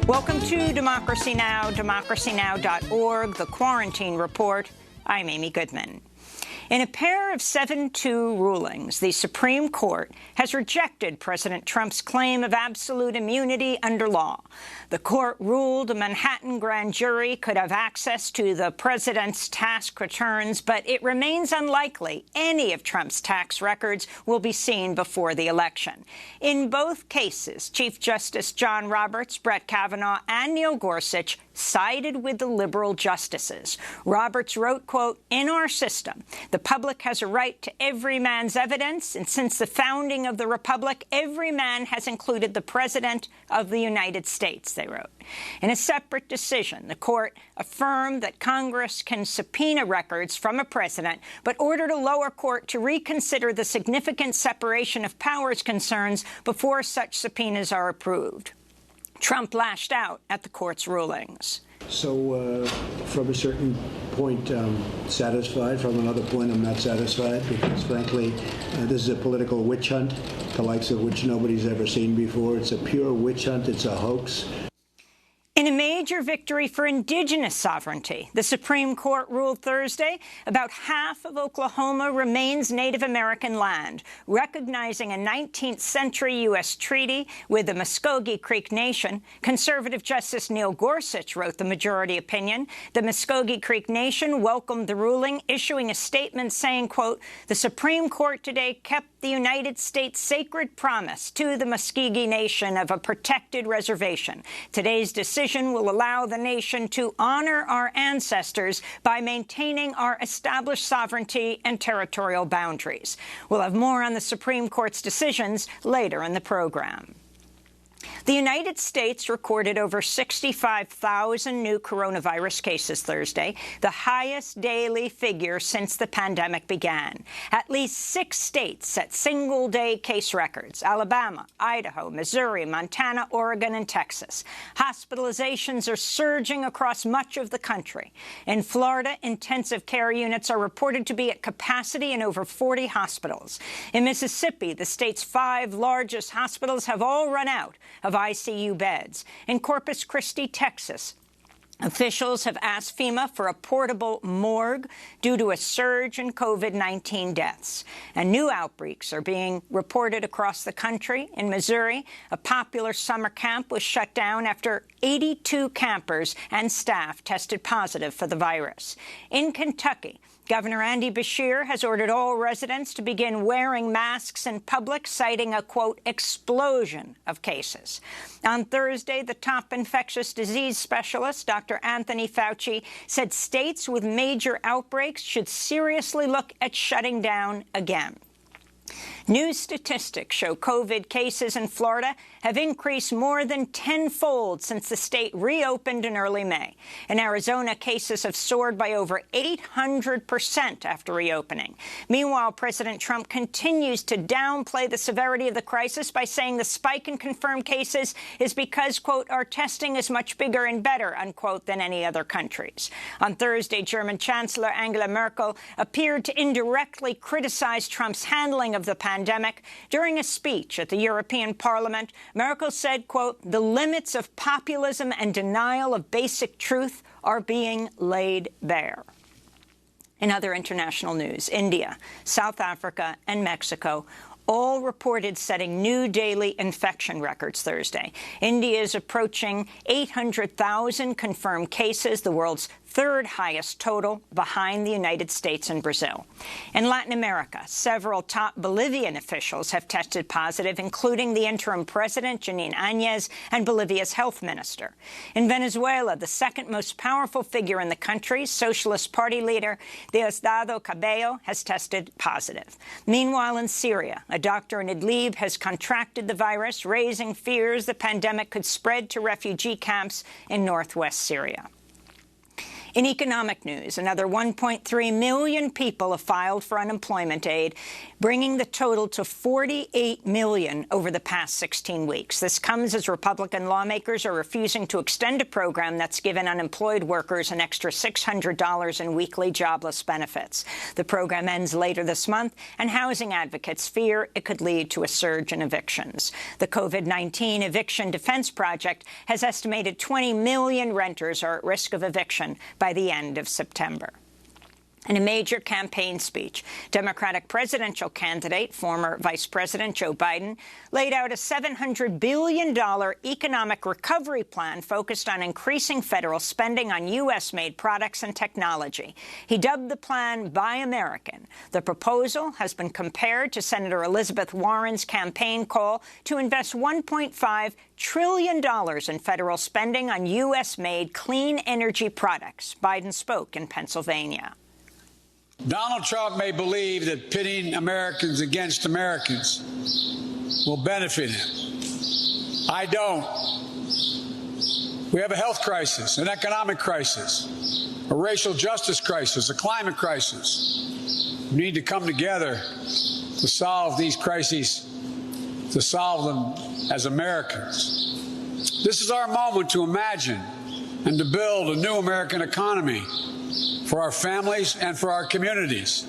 Welcome to Democracy Now!, democracynow.org, the Quarantine Report. I'm Amy Goodman. In a pair of 7-2 rulings, the Supreme Court has rejected President Trump's claim of absolute immunity under law. The court ruled a Manhattan grand jury could have access to the president's tax returns, but it remains unlikely any of Trump's tax records will be seen before the election. In both cases, Chief Justice John Roberts, Brett Kavanaugh, and Neil Gorsuch sided with the liberal justices. Roberts wrote, quote, "In our system, the public has a right to every man's evidence, and since the founding of the republic, every man has included the President of the United States," they wrote. In a separate decision, the court affirmed that Congress can subpoena records from a president, but ordered a lower court to reconsider the significant separation of powers concerns before such subpoenas are approved. Trump lashed out at the court's rulings. So from a certain point, I'm satisfied. From another point, I'm not satisfied because, frankly, this is a political witch hunt, the likes of which nobody's ever seen before. It's a pure witch hunt. It's a hoax. In a major victory for indigenous sovereignty, the Supreme Court ruled Thursday about half of Oklahoma remains Native American land, recognizing a 19th century U.S. treaty with the Muskogee Creek Nation. Conservative Justice Neil Gorsuch wrote the majority opinion. The Muskogee Creek Nation welcomed the ruling, issuing a statement saying, quote, "The Supreme Court today kept the United States' sacred promise to the Muskogee Nation of a protected reservation. Today's decision will allow the nation to honor our ancestors by maintaining our established sovereignty and territorial boundaries." We'll have more on the Supreme Court's decisions later in the program. The United States recorded over 65,000 new coronavirus cases Thursday, the highest daily figure since the pandemic began. At least 6 states set single-day case records: Alabama, Idaho, Missouri, Montana, Oregon, and Texas. Hospitalizations are surging across much of the country. In Florida, intensive care units are reported to be at capacity in over 40 hospitals. In Mississippi, the state's 5 largest hospitals have all run out of ICU beds. In Corpus Christi, Texas, officials have asked FEMA for a portable morgue due to a surge in COVID-19 deaths. And new outbreaks are being reported across the country. In Missouri, a popular summer camp was shut down after 82 campers and staff tested positive for the virus. In Kentucky, Governor Andy Beshear has ordered all residents to begin wearing masks in public, citing a, quote, "explosion of cases." On Thursday, the top infectious disease specialist, Dr. Anthony Fauci, said states with major outbreaks should seriously look at shutting down again. New statistics show COVID cases in Florida have increased more than tenfold since the state reopened in early May. In Arizona, cases have soared by over 800% after reopening. Meanwhile, President Trump continues to downplay the severity of the crisis by saying the spike in confirmed cases is because, quote, "our testing is much bigger and better," unquote, than any other countries. On Thursday, German Chancellor Angela Merkel appeared to indirectly criticize Trump's handling of the pandemic. During a speech at the European Parliament, Merkel said, quote, "the limits of populism and denial of basic truth are being laid bare." In other international news, India, South Africa, and Mexico all reported setting new daily infection records Thursday. India is approaching 800,000 confirmed cases, the world's third highest total, behind the United States and Brazil. In Latin America, several top Bolivian officials have tested positive, including the interim president, Janine Áñez, and Bolivia's health minister. In Venezuela, the second most powerful figure in the country, Socialist Party leader Diosdado Cabello, has tested positive. Meanwhile, in Syria, a doctor in Idlib has contracted the virus, raising fears the pandemic could spread to refugee camps in northwest Syria. In economic news, another 1.3 million people have filed for unemployment aid, bringing the total to 48 million over the past 16 weeks. This comes as Republican lawmakers are refusing to extend a program that's given unemployed workers an extra $600 in weekly jobless benefits. The program ends later this month, and housing advocates fear it could lead to a surge in evictions. The COVID-19 Eviction Defense Project has estimated 20 million renters are at risk of eviction by the end of September. In a major campaign speech, Democratic presidential candidate, former Vice President Joe Biden, laid out a $700 billion economic recovery plan focused on increasing federal spending on U.S.-made products and technology. He dubbed the plan Buy American. The proposal has been compared to Senator Elizabeth Warren's campaign call to invest $1.5 trillion in federal spending on U.S.-made clean energy products. Biden spoke in Pennsylvania. Donald Trump may believe that pitting Americans against Americans will benefit him. I don't. We have a health crisis, an economic crisis, a racial justice crisis, a climate crisis. We need to come together to solve these crises, to solve them as Americans. This is our moment to imagine and to build a new American economy for our families and for our communities.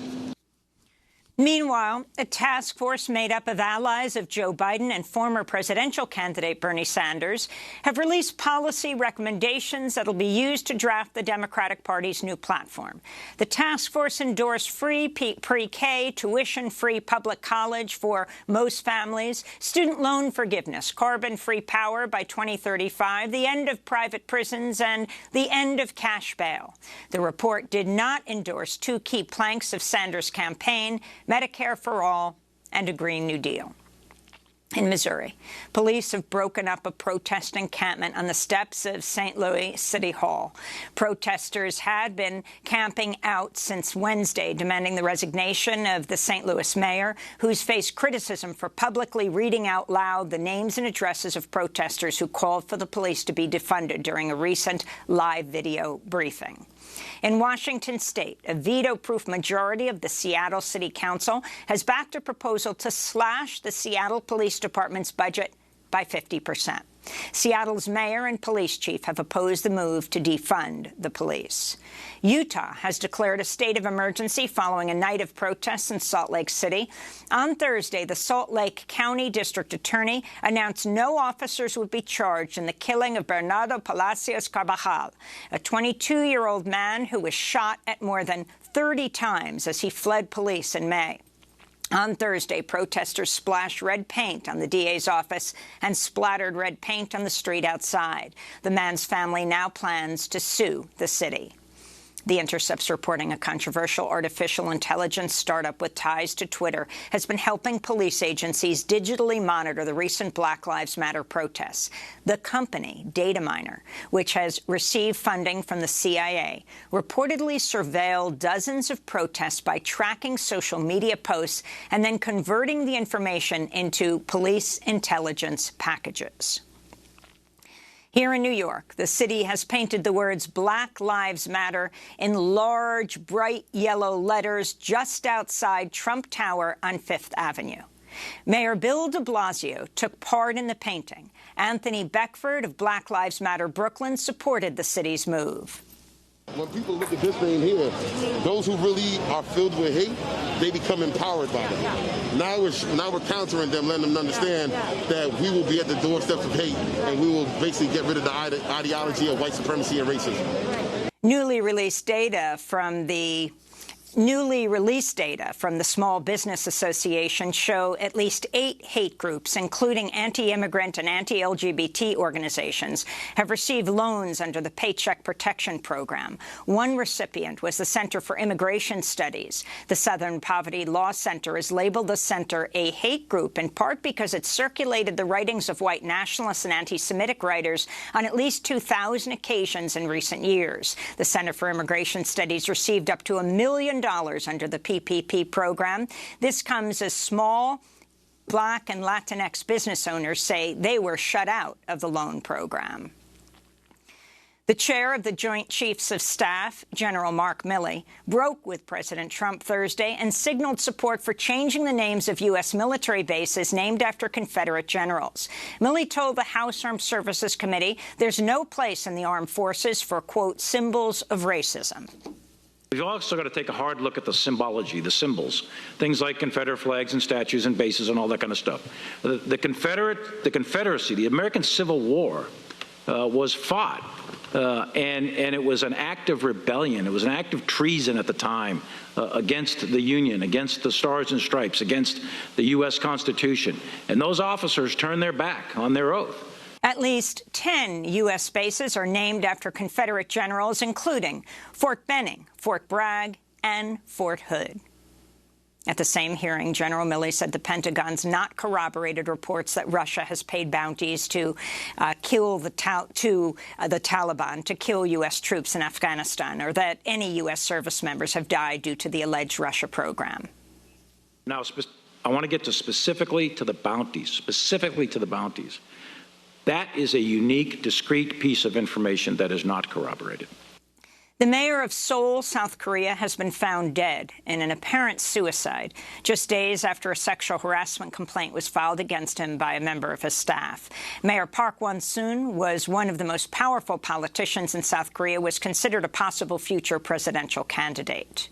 Meanwhile, a task force made up of allies of Joe Biden and former presidential candidate Bernie Sanders have released policy recommendations that will be used to draft the Democratic Party's new platform. The task force endorsed free pre-K, tuition-free public college for most families, student loan forgiveness, carbon-free power by 2035, the end of private prisons, and the end of cash bail. The report did not endorse two key planks of Sanders' campaign: Medicare for all, and a Green New Deal. In Missouri, police have broken up a protest encampment on the steps of St. Louis City Hall. Protesters had been camping out since Wednesday, demanding the resignation of the St. Louis mayor, who's faced criticism for publicly reading out loud the names and addresses of protesters who called for the police to be defunded during a recent live video briefing. In Washington state, a veto-proof majority of the Seattle City Council has backed a proposal to slash the Seattle Police Department's budget by 50%. Seattle's mayor and police chief have opposed the move to defund the police. Utah has declared a state of emergency following a night of protests in Salt Lake City. On Thursday, the Salt Lake County District Attorney announced no officers would be charged in the killing of Bernardo Palacios Carvajal, a 22-year-old man who was shot at more than 30 times as he fled police in May. On Thursday, protesters splashed red paint on the DA's office and splattered red paint on the street outside. The man's family now plans to sue the city. The Intercept's reporting a controversial artificial intelligence startup with ties to Twitter has been helping police agencies digitally monitor the recent Black Lives Matter protests. The company, Dataminer, which has received funding from the CIA, reportedly surveilled dozens of protests by tracking social media posts and then converting the information into police intelligence packages. Here in New York, the city has painted the words Black Lives Matter in large, bright yellow letters just outside Trump Tower on Fifth Avenue. Mayor Bill de Blasio took part in the painting. Anthony Beckford of Black Lives Matter Brooklyn supported the city's move. When people look at this thing here, those who really are filled with hate, they become empowered by it. Now we're countering them, letting them understand that we will be at the doorsteps of hate, and we will basically get rid of the ideology of white supremacy and racism. Newly released data from the Small Business Association show at least 8 hate groups, including anti-immigrant and anti-LGBT organizations, have received loans under the Paycheck Protection Program. One recipient was the Center for Immigration Studies. The Southern Poverty Law Center has labeled the center a hate group, in part because it circulated the writings of white nationalists and anti-Semitic writers on at least 2,000 occasions in recent years. The Center for Immigration Studies received up to $1 million under the PPP program. This comes as small Black and Latinx business owners say they were shut out of the loan program. The chair of the Joint Chiefs of Staff, General Mark Milley, broke with President Trump Thursday and signaled support for changing the names of U.S. military bases named after Confederate generals. Milley told the House Armed Services Committee there's no place in the armed forces for, quote, symbols of racism. We've also got to take a hard look at the symbology, the symbols, things like Confederate flags and statues and bases and all that kind of stuff. The Confederacy, the American Civil War was fought. And it was an act of rebellion. It was an act of treason at the time against the Union, against the Stars and Stripes, against the U.S. Constitution. And those officers turned their back on their oath. At least 10 U.S. bases are named after Confederate generals, including Fort Benning, Fort Bragg, and Fort Hood. At the same hearing, General Milley said the Pentagon's not corroborated reports that Russia has paid bounties to kill the Taliban, to kill U.S. troops in Afghanistan, or that any U.S. service members have died due to the alleged Russia program. Now, I want to get to specifically to the bounties, That is a unique, discrete piece of information that is not corroborated. The mayor of Seoul, South Korea, has been found dead in an apparent suicide, just days after a sexual harassment complaint was filed against him by a member of his staff. Mayor Park Won-soon was one of the most powerful politicians in South Korea, was considered a possible future presidential candidate.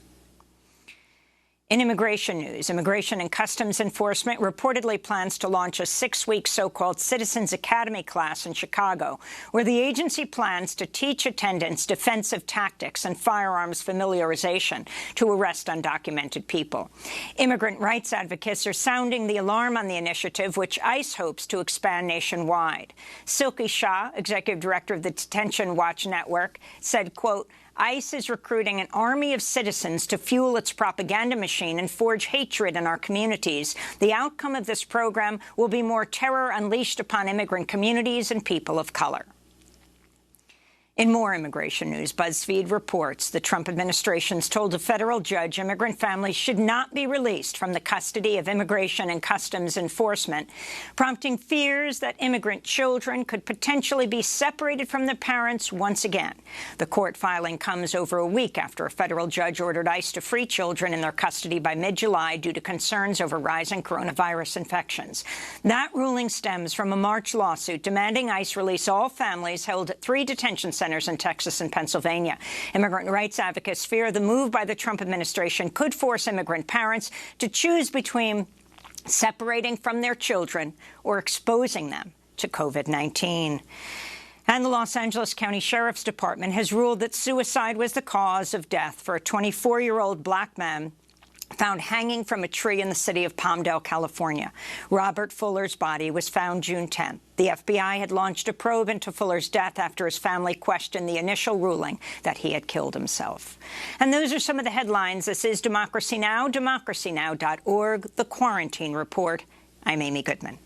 In immigration news, Immigration and Customs Enforcement reportedly plans to launch a 6-week so-called Citizens Academy class in Chicago, where the agency plans to teach attendants defensive tactics and firearms familiarization to arrest undocumented people. Immigrant rights advocates are sounding the alarm on the initiative, which ICE hopes to expand nationwide. Silky Shah, executive director of the Detention Watch Network, said, quote, ICE is recruiting an army of citizens to fuel its propaganda machine and forge hatred in our communities. The outcome of this program will be more terror unleashed upon immigrant communities and people of color. In more immigration news, BuzzFeed reports the Trump administration's told a federal judge immigrant families should not be released from the custody of Immigration and Customs Enforcement, prompting fears that immigrant children could potentially be separated from their parents once again. The court filing comes over a week after a federal judge ordered ICE to free children in their custody by mid-July due to concerns over rising coronavirus infections. That ruling stems from a March lawsuit demanding ICE release all families held at 3 detention centers in Texas and Pennsylvania. Immigrant rights advocates fear the move by the Trump administration could force immigrant parents to choose between separating from their children or exposing them to COVID-19. And the Los Angeles County Sheriff's Department has ruled that suicide was the cause of death for a 24-year-old black man found hanging from a tree in the city of Palmdale, California. Robert Fuller's body was found June 10th. The FBI had launched a probe into Fuller's death after his family questioned the initial ruling that he had killed himself. And those are some of the headlines. This is Democracy Now!, democracynow.org, The Quarantine Report. I'm Amy Goodman.